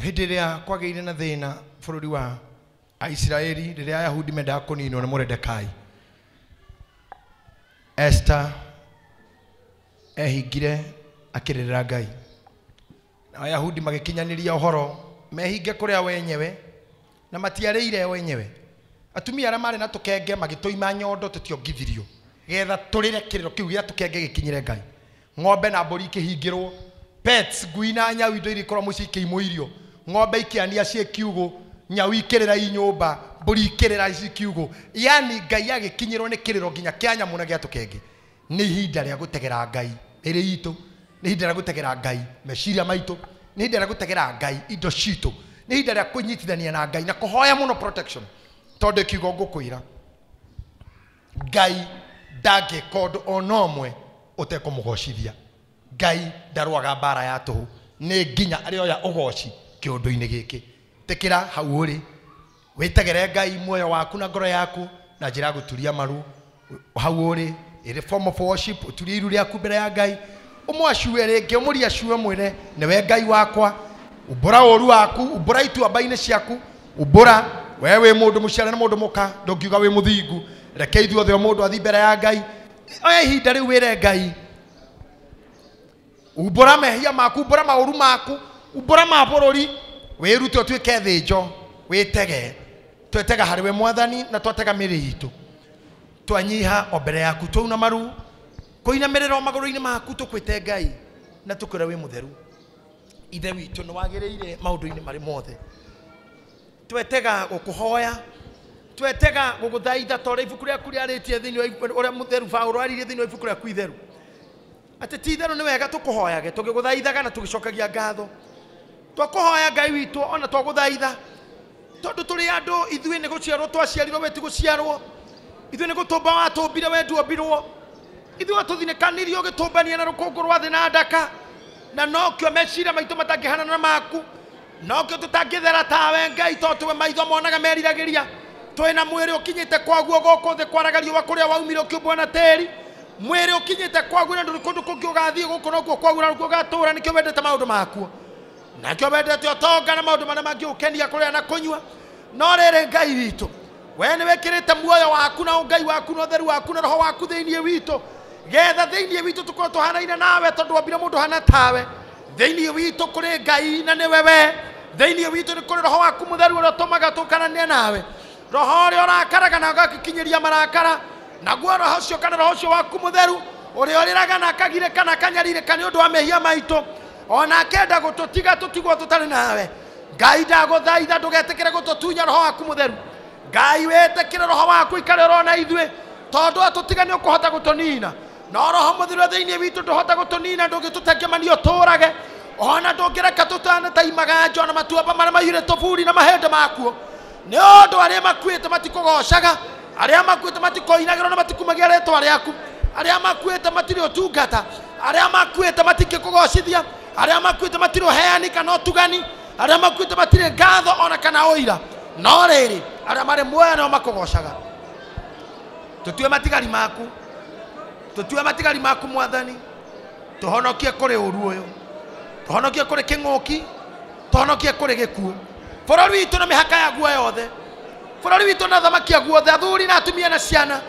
Hidiria kwageire na thina bururi wa Israeli riria Ayahudi mendaga kuninwo ni Mordekai. Esther ehingire akirira Ngai. Na Ayahudi magikinyaniria uhoro mehinge kuria wenyewe na matiareire wenyewe. Atumia ara mari na tukenge magitoima nyondo tutiongithirio getha turire kiriro kiu gia tukenge gikinyire Ngai. Ng'ombe na mburi ikihingirwo, pets guina nyau indo iri korwo muci kiimuirio, ng'ombe ikiania cie kiugo, nyau ikirira I nyumba, mburi ikirira ici kiugo. Yani Ngai agikinyirwo ni kiriro nginya kia nyamu na gia tukenge. Ni ihinda ria gutegera Ngai iri itu, ni ihinda ria gutegera Ngai meciria maitu, ni ihinda ria gutegera Ngai indo citu, ni ihinda ria kunyitithania na Ngai na kuhoya muno protection. Tondu kiugo ngukwira Ngai ndage kondo onomwe utekumugocithia. Ngai ndarwaga bara ya tuhu, ni nginya arioya ugoci kiundu-ini giki. Tekira hau uri witegere Ngai muoyo waku na ngoro yaku na njira guturia maru. Hau uri iri form of worship, uturie iru riaku mbere ya Ngai, umwacue ringi umuria cue mwire niwe Ngai wakwa. Ubura uru waku, ubura ituamba-ini ciaku, ubura wewe mundu muciare na mundu muka ndongiuga wi muthingu. Reke ithuothe o mundu athi mbere ya Ngai. Oya ihinda riu wire Ngai, ubura mehia maku, ubura mauru maku, ubura mabururi, wirute utuike thinjo, witege twetega hariwe Mwathani na twatega miri itu. Twanyiha o mbere yaku twauna maru kuinamirira maguru-ini maku tukwite Ngai na tukwira wi mutheru. Ithe witu ni wagiriire maundu-ini mari mothe. Twetega gukuhoya, twetega guguthaitha tore ibuku riaku riaritie thiini uria mutheru Paulo aririe thiini ibuku riaku itheru. Ati ti itheru ni wega tukuhoyage tugiguthaithaga na tugicokagia ngatho. Twakuhoya Ngai witu ona twaguthaitha tondu turi andu ithui ni guciarwo twaciarirwo we ti guciarwo. Ithui ni gutumba watumbire we nduombirwo. Ithui watuthinekanirie ugitumbania na rukungu rwa thi na ndaka, na nokio meciria maitu matangihana na maku, nokio tutangithera tawe Ngai tondu we maitho monaga meriragiria. Twina mwiri ukinyite kwaguo goko thi kwaragario wa kuria waumire ukiumbwo na teri. Mwiri ukinyite kwaguo na nduri kundu kungi ugathie guko nokuo kwaguo na ruko gatura nikio wendete maundu makuo. Nakio wendete utonga na maundu mana mangi ukenia kuria na kunywa. No riri Ngai witu, we ni wikirite muoyo waku na Ngai waku na utheru waku na roho waku thiini witu, getha thiini witu tukorwo tuhanaine nawe tondu wambire mundu hana tawe. Thiini witu kuri Ngai na ni wewe. Thiini witu ni kuri roho waku mutheru uria tumaga tukanania nawe. Roho uria urakaraga na ugakinyiria marakara, naguo roho ucio kana roho ucio waku mutheru uria uriraga na akagirika na akanyaririka ni undu wa mehia maitu, ona akenda gututiga tutigwo tutari nawe. Ngai ndaguthaitha ndugetikire gututunya roho waku mutheru. Ngai wetekire roho waku ikare rona ithui tondu atutiga ni ukuhota gutunina. No roho mutheru thiini witu nduhota gutunina, ndugitutengemania uturage, ona ndungireka tutane ta imagajo na matuamba maria maire tuburi na mahende makuo. Ni undu aria makuite matikugocaga, aria makuite matikoinagirwo na matikumagia ritwa riaku, aria makuite matiri utungata, aria makuite matikikugocithia, aria makuite matiri uheani kana utugani, aria makuite matiri ngatho ona kana oira. No riri aria mari muoyo no makugocaga. Tutue matigari maku, tutue matigari maku Mwathani, tuhonokie kuri uru uyu, tuhonokie kuri king'uki, tuhonokie kuri gikuo. Bururi witu na mihaka ya guo yothe, bururi witu na thamaki ya guothe, athuri na atumia na ciana,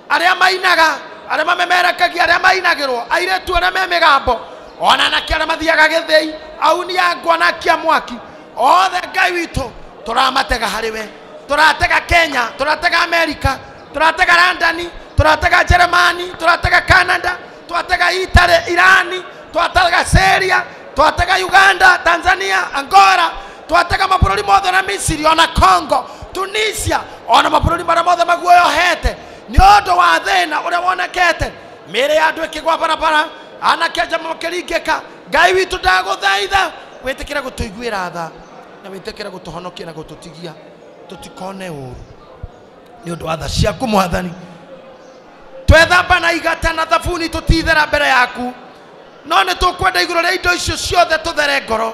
aria mainaga, aria mamemerekagia, aria mainagirwo, airetu aria me migambo, ona anake aria mathiaga githii, auni a ngwa na akia mwaki, othe Ngai witu turamatega hariwe. Turatega Kenya, turatega Amerika, turatega London, turatega Germany, turatega Canada, turatega Italy, Irani, turatega Syria, turatega Uganda, Tanzania, Angola, turatega mabururi mothe na Misiri, ona Congo, Tunisia, ona mabururi maria mothe maguo yohete ni undu wa thina uria wonekete. Miri ya andu ikigwa barabara, anake anja makiringika. Ngai witu ndaguthaitha witikire gutuiguira tha na witikire gutuhonokia na gututigia tutikone uru ni undu wa tha ciaku Mwathani. Twethamba na igata na thabuni tutithera mbere yaku, no ni tukwenda iguru ria indo icio ciothe tuthere ngoro.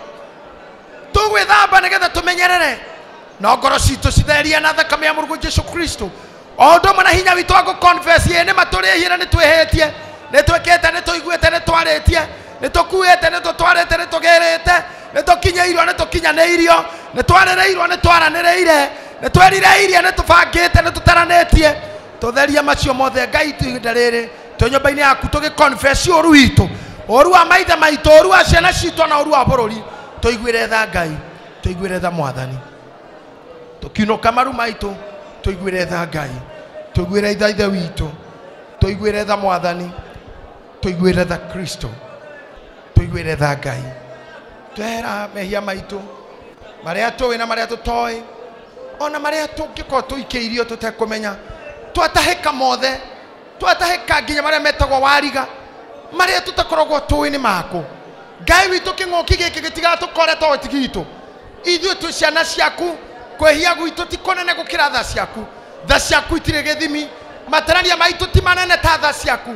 Tugwithamba nigetha tumenyerere no ngoro citu citherie na thakame ya Mũrungu Jesu Kristo. O ndu mwe na hinya witu wa guconfess ni maturihire ni twihitie, ni twikite, ni tuiguite, ni twaritie, ni tukuite, ni tutwarite, ni tugerite, nitukinyiirwo nitukinyaneirio nitwarereirwo nitwaranereire nitwerireirie nitubangite nitutaranĩtie tutheria macio mothe Ngai ihinda rĩrĩ tũ nyũmba-inĩ yaku tũgĩconfess ũru witũ ũru wa maithe maitũ ũru wa ciana citũ na ũru wa bũrũri tũiguĩre tha Ngai tũiguĩre tha Mwathani tũkiunũka maru maitũ tũiguĩre tha Ngai tũiguĩre tha ithe witũ tũiguĩre tha Mwathani tũiguĩre tha Kristo tũiguĩre tha Ngai twehera mehia maitũ marĩa tũĩ na marĩa tũtoĩ ona marĩa tũngĩkorwo tũikĩirio tũtekũmenya twatahĩka mothe twatahĩka nginya marĩa metagwo wariga marĩa tũtakoragwo tũĩ nĩ makũ Ngai witũ kĩng'ũki gĩkĩ gĩtigatũkore to tigitũ ithuĩ twĩ ciana ciaku kwĩhia gwitũ ti kũnene gũkĩra tha ciaku tha ciaku itirĩ gĩthimi matarania maitũ ti manene ta tha ciaku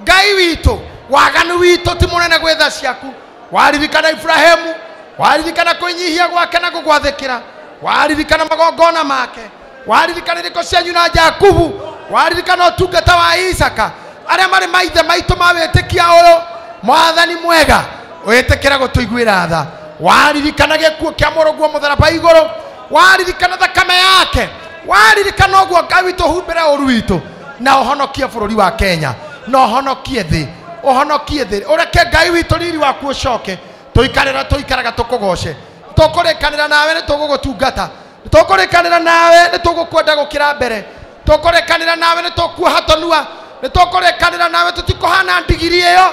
Ngai witũ waganu witũ ti mũnene gwĩ tha ciaku waririkana Ibrahimu waririkana kwĩnyihia gwake na gũgwathĩkĩra waririkana magongona make waririkana irĩko cianyu na Jakubu waririkana ũtungata wa Isaka arĩa marĩ maithe maitũ ma wĩtĩkia ũyũ Mwathani mwega wĩtĩkĩra gũtũiguĩra tha waririkana gĩkuũ kĩa mũrũguo mũtharaba igũrũ waririkana thakame yake waririkana ũguo Ngai witũ humbĩre ũru witũ na ũhonokie bũrũri wa Kenya na ũhonokie thĩ ũhonokie thĩ ũreke Ngai witũ riri waku ũcoke tũikaraga tũkũgoce tũkũrĩkanĩra nawe nĩ tũgũgũtungata tũkũrĩkanĩra nawe nĩ tũgũkwenda gũkĩra mbere tũkũrĩkanĩra nawe nĩ tũkuoha tũnua nĩ tũkũrĩkanĩra nawe tũtikũhana ndigiri ĩyo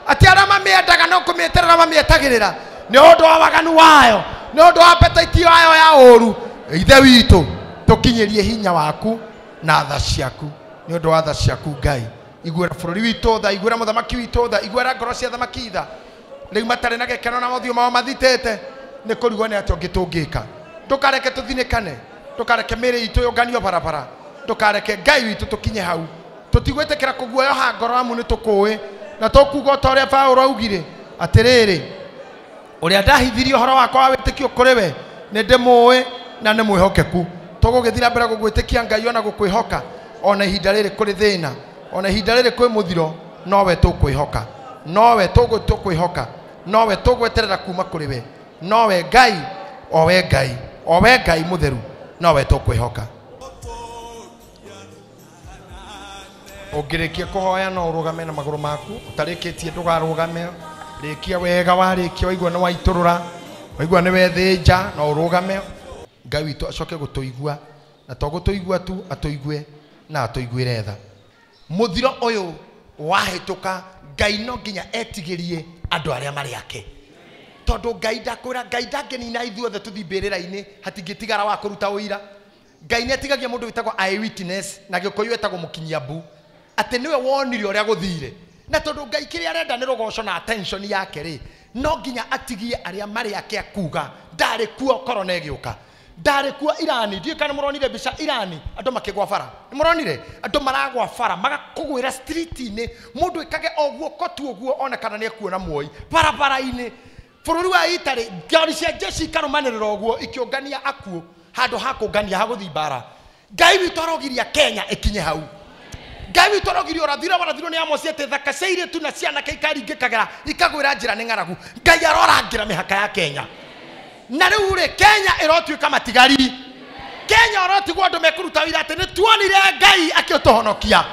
atĩ arĩa mamĩendaga no kũmĩeterera mamĩetagĩrĩra nĩ ũndũ wa waganu wayo nĩ ũndũ wa appetite wayo ya ũru ithe witũ tũkinyĩrie hinya waku na tha ciaku nĩ ũndũ wa tha ciaku Ngai iguĩra bũrũri witũ tha iguĩra mũthamaki witũ tha iguĩra ngoro cia thamaki tha rĩu matarĩ na gĩkeno na mothiũ mao mathitĩte nĩ kũrigwo nĩ atĩ ũngĩtũngĩka ndũkareke tũthinĩkane ndũkareke mĩĩrĩ itũ yũnganio barabara ndũkareke Ngai witũ tũkinye hau tũtigwĩtĩkĩra kũguoyoha ngoro amu nĩ tũkũĩ na tũkuga o ta ũrĩa Paũlũ augire atĩrĩrĩ ũrĩa ndahithirie ũhoro wakwa wa wĩtĩkio kũrĩ we nĩ ndĩmũĩ na nĩ mwĩhokeku tũgũgĩthira mbere gũgwĩtĩkia Ngai ona gũkwĩhoka ona ihinda rĩrĩ kũrĩ thĩna ona ihinda rĩrĩ kwĩ mũthiro nowe tũkwĩhoka nowe tũkwĩhoka nowe tũgweterera kuma kũrĩ we nowe Ngai owe Ngai mũtheru nowe tũkwĩhoka ũngĩrĩkia kũhoya no ũrũgame na magũrũ maku ũtarĩkĩtie ndũgarũgame rĩkia wega warĩkia waigua nĩ waitũrũra waigua nĩ wethĩnja no ũrũgame Ngai witũ acoke gũtũigua na to gũtũigua tu atũigue na atũiguĩre tha mũthiro ũyũ wahĩtũka Ngai no nginya etigĩrie andũ arĩa marĩ ake tondũ Ngai ndakwĩra Ngai ndangĩnina ithuothe tũthiĩ mbĩrĩra-inĩ hatingĩtigara wa kũruta ũira Ngai nĩatigagia mũndũ wĩtagwo eyewitness na Gĩkũyũ wĩtagwo mũkinyia mbu atĩ nĩwe wonire ũrĩa gũthire na tondũ Ngai kĩrĩa arenda nĩ rũgoco na attention yake rĩ no nginya atigie arĩa marĩ ake akuga ndarĩ kuo korona ĩgĩũka ndarĩ kuo Irani ndiũĩ kana mũronire mbica Irani andũ makĩgwa bara nĩ mũronire andũ maragwa bara magakũgwĩra street-inĩ mũndũ ĩkage oguo kotu ũguo ona kana nĩ ekuona muoyi barabara-inĩ bũrũri wa Italy ngari cia jeshi ikarũmanĩrĩra ũguo ikĩũngania akuũ handũ ha kũngania ha gũthiĩ mbara Ngai witũ arogiria Kenya ĩkinye hau Ngai witũ arogiria warathirwo nĩ Amos atĩ thaka cia airĩtu na ciana ikaringĩkagĩra ikagwĩra njĩra nĩ ng'aragu Ngai arorangĩra mĩhaka ya Kenya na rĩu rĩ Kenya ĩrotuĩka matigari Kenya ĩrotigwo andũ mekũruta wĩra atĩ nĩ tuonire Ngai akĩũtũhonokia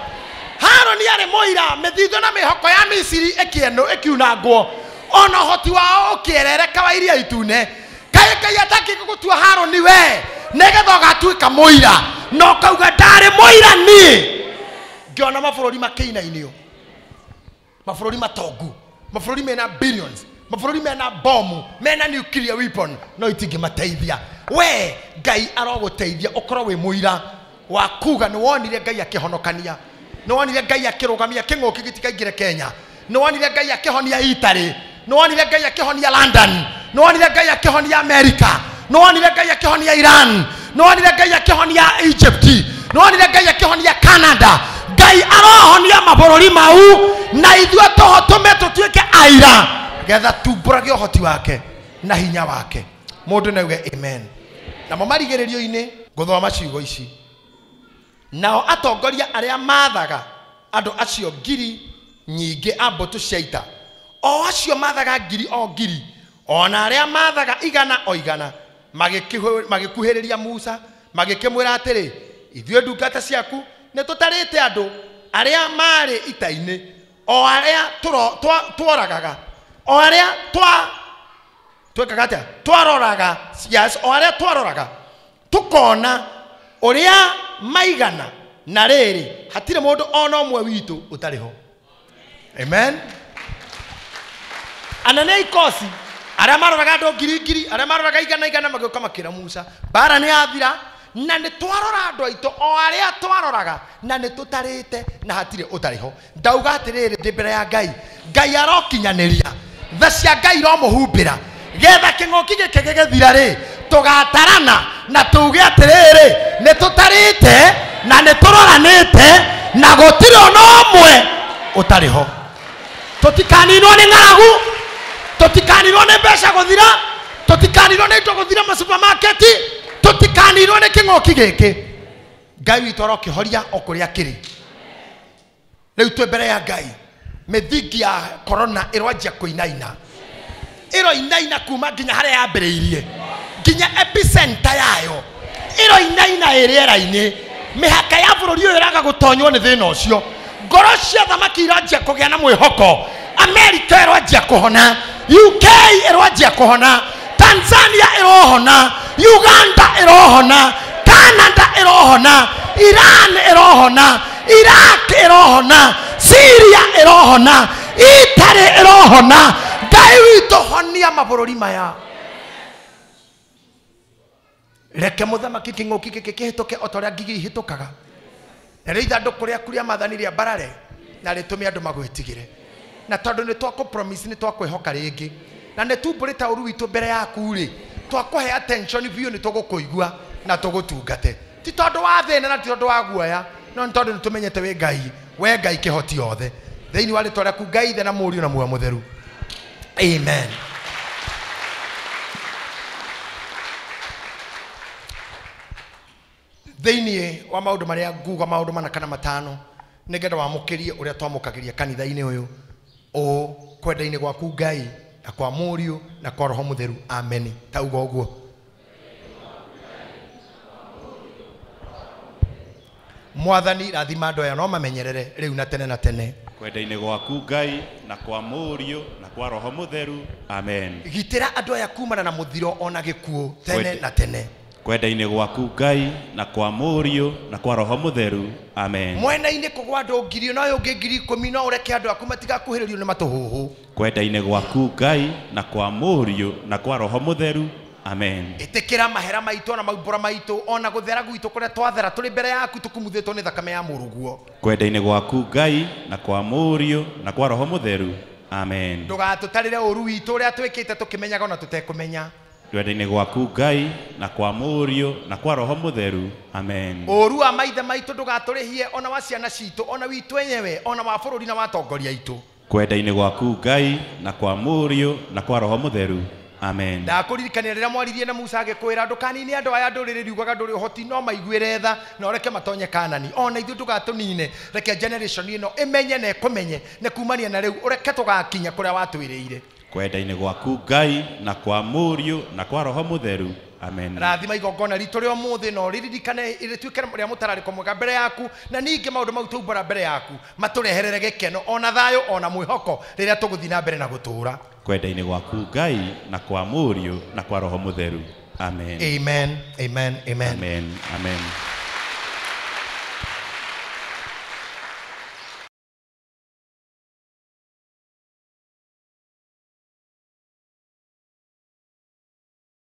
Harũni arĩ mũira mĩthithũ na mĩhoko ya Misiri ĩkiunangwo ona ũhoti wao ũkĩerereka wa Iria Itune Ngai atakĩgũtua Harũni we nĩgetha ũgatuĩka mũira no kauga ndarĩ mũira niĩ ngĩona mabũrũri makĩinainio mabũrũri matongu mabũrũri mena billions mabũrũri mena bomu mena nuclear weapon no itingĩmateithia we Ngai arogũteithia ũkorwo wĩ mũira wa kuga nĩ wonire Ngai akĩhonokania nĩ wonire Ngai akĩrũgamia kĩng'ũki gĩtikaingĩre Kenya nĩ wonire Ngai akĩhonia Italy nĩ wonire Ngai akĩhonia London nĩ wonire Ngai akĩhonia America nĩ wonire Ngai akĩhonia Iran nĩ wonire Ngai akĩhonia Egypt nĩ wonire Ngai akĩhonia Canada Ngai arohonia mabũrũri mau na ithuĩ tũhotume tũtuĩke aira getha tumbũrage ũhoti wake na hinya wake mũndũ nauge amen namo marigĩrĩrio-inĩ gũthoma ciugo ici nao atongoria arĩa mathaga andũ acio ngiri nyingĩ a mbũtũ cia ita o acio mathaga ngiri o ngiri ona aria mathaga igana o igana magikuhiriria Musa magikimwira atiri ithuĩ ndungata ciaku nĩ tũtarĩte andũ arĩa marĩ ita-inĩ o arĩa tworagaga o arĩa twekaga atĩa twaroraga yes o arĩa twaroraga tukona ũrĩa maigana na rĩrĩ hatirĩ mũndũ ona ũmwe witũ ũtarĩ ho. Amen. Anene ikosi arĩa maroraga andũ ngiri arĩa maroraga igana magĩũka makĩra Musa bara nĩ yathira na nĩ twarora andũ aitũ o arĩa twaroraga na nĩ tũtarĩte na hatirĩ ũtarĩ ho. Ndauga atĩrĩrĩ ndĩ mbere ya Ngai arokinyanĩria tha cia Ngai iromũhumbĩra getha kĩng'ũki gĩkĩ gĩgĩthira rĩ tũgatarana na tuge atĩrĩrĩ nĩ tũtarĩte na nĩ tũroranĩte na gũtirĩ ona ũmwe ũtarĩ ho. Tũtikaninwo nĩ ng'aragu, tũtikaninwo nĩ mbeca gũthira, tũtikaninwo nĩ indo gũthira masupermarket, tũtikaninwo nĩ kĩng'ũki gĩkĩ. Ngai witũ arokĩhoria o kũrĩa kĩrĩ. Rĩu twĩ mbere ya Ngai mĩthingi ya corona ĩrwanjia kũinaina, ĩroinaina kuma nginya harĩa yambĩrĩirie nginya epicenter yayo ĩroinaina ĩrĩera-inĩ. Mĩhaka ya bũrũri ũyũ ĩraga gũtonywo nĩ thĩna ũcio. Ngoro cia thamaki iranjia kũgĩa na mwĩhoko. America ĩranjia kũhona, UK ĩranjia kũhona, Tanzania ĩrohona, Uganda ĩrohona, Canada ĩrohona, Iran ĩrohona, Iraq ĩrohona, Syria ĩrohona, Italy ĩrohona. Ngai witũ honia mabũrũri maya. Reke mũthamaki kĩng'ũki gĩkĩ kĩhĩtũke o ta ũrĩa ngigi ihĩtũkaga. Na rĩu ithandũkũ rĩaku rĩa maathani rĩa mbarare na rĩtũme andũ magwĩtigĩre. Na tondũ nĩ twakũpromise nĩ twakwĩhoka rĩngĩ na nĩ tumbũrĩte ũru witũ mbere yaku rĩ twakũhe attention biũ nĩ tũgũkũigua na tũgũtungate. Ti tondũ wa thĩna na ti tondũ wa guoya no nĩ tondũ nĩ tũmenyete wĩ Ngai, we Ngai kĩhoti yothe thĩinĩ wa rĩtwa rĩaku Ngai Ithe na Mũriũ na Muoyo Mũtheru. Amen. Thĩinĩ wa maũndũ marĩa nguga maũndũ mana kana matano nĩgetha wamũkĩrie ũrĩa twamũkagĩria kanitha-inĩ ũyũ o kwenda-inĩ gwaku Ngai na kwa Mũriũ na kwa Roho Mũtheru. Amen. Tauga ũguo. Mwathani rathima andũ aya no mamenyerere rĩu na tene na tene. Kwenda-inĩ gwaku Ngai na kwa Mũriũ na kwa Roho Mũtheru. Amen. Gitĩra andũ aya kumana na mũthiro ona gĩkuũ tene na tene. Kwenda-inĩ gwaku Ngai na kwa Mũriũ na kwa Roho Mũtheru. Amen. Mwena-inĩ kũgwa andũ ngiri no ũngĩ ngiri 10 no ũreke andũ aku matigakuhĩrĩrio nĩ matũhũhũ. Kwenda-inĩ gwaku Ngai na kwa Mũriũ na kwa Roho Mũtheru. Amen. Ĩtĩkĩra mahera maitũ na maumbũra maitũ ona gũthera gwitũ kũrĩa twathera tũrĩ mbere yaku tũkumuthĩtwo nĩ thakame ya mũrũguo. Kwenda-inĩ gwaku Ngai na kwa Mũriũ na kwa Roho Mũtheru. Amen. Ndũgatũtarĩre ũru witũ ũrĩa twĩkĩte tũkĩmenyaga ona tũtekũmenya. Kwenda-inĩ gwaku Ngai na kwa Mũriũ na kwa Roho Mũtheru. Amen. Ũru wa maithe maitũ ndũgatũrĩhie ona wa ciana citũ ona witũ enyewe ona wa bũrũri na wa atongoria aitũ. Kwenda-inĩ gwaku Ngai na kwa Mũriũ na kwa Roho Mũtheru. Amen. Ndakũririkanĩra rĩrĩa mwaririe na Musa agĩkwĩra ndũkanine andũ aya ndũrĩrĩ riugaga ndũrĩ ũhoti no maiguĩre tha na ũreke matonye Kanani. Ona ithuĩ ndũgatũnine reke generation ĩno ĩmenye na ĩkũmenye na kumania na rĩu ũreke tũgakinya kũrĩa watwĩrĩire. Kwenda-inĩ gwaku Ngai na kwa Mũriũ na kwa Roho Mũtheru. Amen. Rathima igongona ritũ rĩa ũmũthĩ no rĩririkane rĩtuĩke rĩa mũtararĩko mwega mbere yaku na ningĩ maũndũ mau tũumbũra mbere yaku matũreherere gĩkeno ona thayũ ona mwĩhoko rĩrĩa tũgũthiĩ na mbere na gũtũũra. Kwenda-inĩ gwaku Ngai na kwa Mũriũ na kwa Roho Mũtheru. Amen. Amen. Amen. Amen. Amen. Amen.